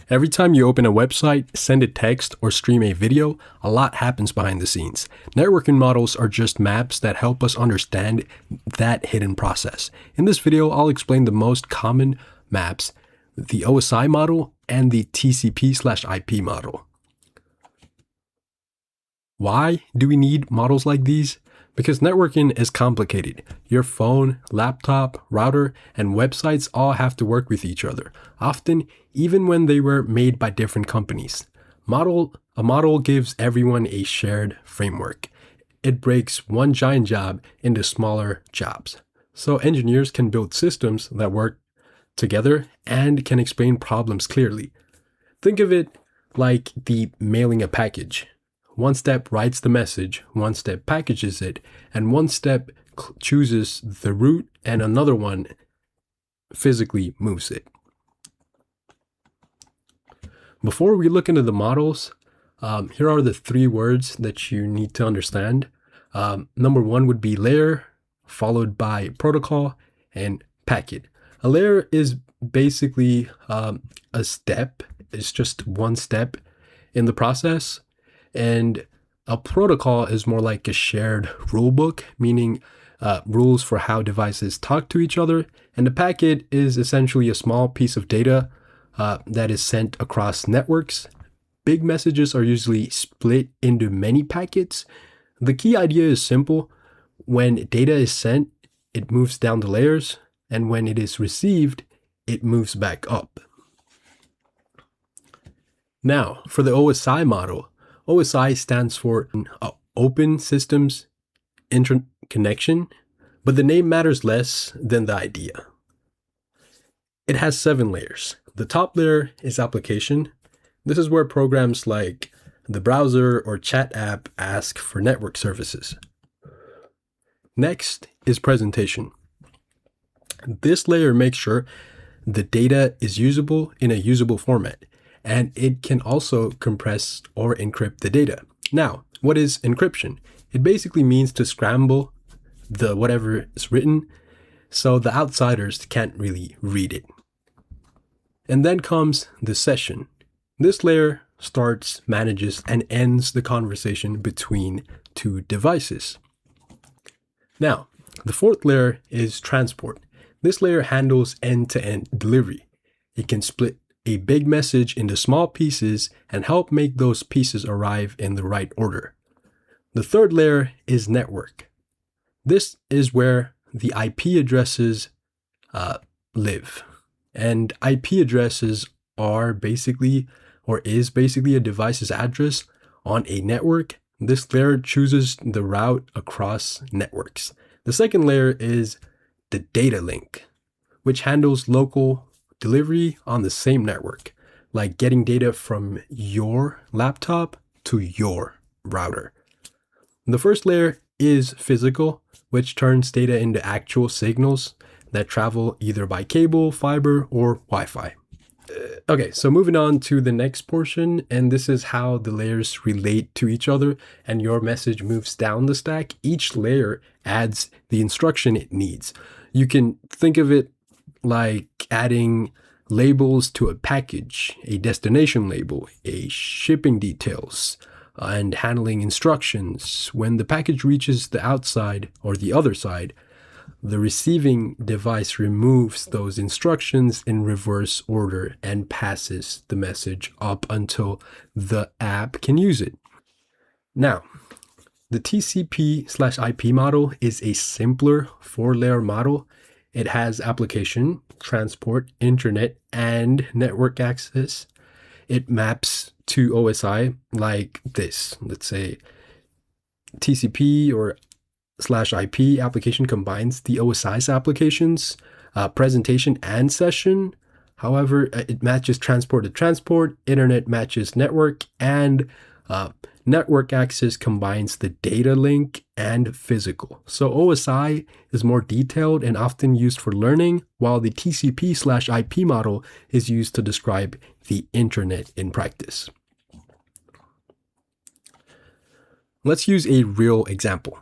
Every time you open a website, send a text, or stream a video, a lot happens behind the scenes. Networking models are just maps that help us understand that hidden process. In this video, I'll explain the most common maps, the OSI model and the TCP/IP model. Why do we need models like these? Because networking is complicated. Your phone, laptop, router, and websites all have to work with each other, often even when they were made by different companies. A model gives everyone a shared framework. It breaks one giant job into smaller jobs, so engineers can build systems that work together and can explain problems clearly. Think of it like the mailing a package. One step writes the message, one step packages it, and one step chooses the route, and another one physically moves it. Before we look into the models, here are the three words that you need to understand. Number one would be layer, followed by protocol and packet. A layer is basically a step. It's just one step in the process. And a protocol is more like a shared rule book, meaning rules for how devices talk to each other. And a packet is essentially a small piece of data that is sent across networks. Big messages are usually split into many packets. The key idea is simple. When data is sent, it moves down the layers, and when it is received, it moves back up. Now, for the OSI model, OSI stands for Open Systems Interconnection, but the name matters less than the idea. It has 7 layers. The top layer is application. This is where programs like the browser or chat app ask for network services. Next is presentation. This layer makes sure the data is usable in a usable format, and it can also compress or encrypt the data. Now, what is encryption? It basically means to scramble the whatever is written so the outsiders can't really read it. And then comes the session. This layer starts, manages, and ends the conversation between two devices. Now, the fourth layer is transport. This layer handles end-to-end delivery. It can split a big message into small pieces and help make those pieces arrive in the right order. The third layer is network. This is where the IP addresses live. And IP addresses are basically a device's address on a network. This layer chooses the route across networks. The second layer is the data link, which handles local delivery on the same network, like getting data from your laptop to your router. The first layer is physical, which turns data into actual signals that travel either by cable, fiber, or Wi-Fi. Okay, so moving on to the next portion, and this is how the layers relate to each other and your message moves down the stack. Each layer adds the instruction it needs. You can think of it like adding labels to a package, a destination label, a shipping details, and handling instructions. When the package reaches the outside or the other side, the receiving device removes those instructions in reverse order and passes the message up until the app can use it. Now, the TCP/IP model is a simpler 4-layer model. It has application, transport, internet, and network access. It maps to OSI like this. Let's say TCP or /IP application combines the OSI's applications, presentation, and session. However, it matches transport to transport, internet matches network, and network access combines the data link and physical. So OSI is more detailed and often used for learning, while the TCP/IP model is used to describe the internet in practice. Let's use a real example.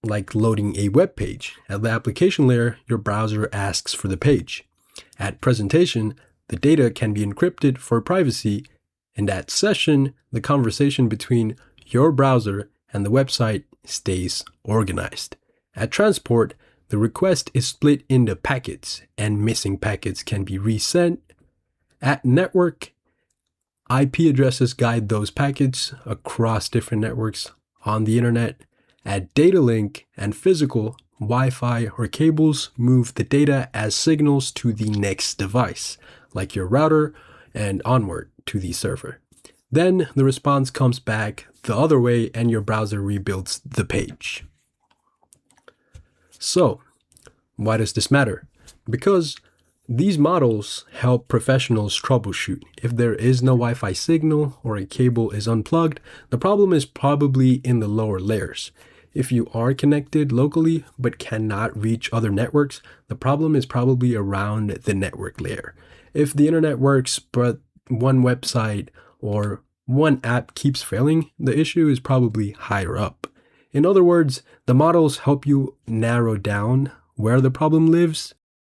Like loading a web page. At the application layer, your browser asks for the page. At presentation, the data can be encrypted for privacy. In that session, the conversation between your browser and the website stays organized. At transport, the request is split into packets, and missing packets can be resent. At network, IP addresses guide those packets across different networks on the internet. At data link and physical, Wi-Fi or cables move the data as signals to the next device, like your router, and onward to the server. Then the response comes back the other way and your browser rebuilds the page. So, why does this matter? Because these models help professionals troubleshoot. If there is no Wi-Fi signal or a cable is unplugged, the problem is probably in the lower layers. If you are connected locally but cannot reach other networks, the problem is probably around the network layer. If the internet works but one website or one app keeps failing, the issue is probably higher up. In other words, the models help you narrow down where the problem lives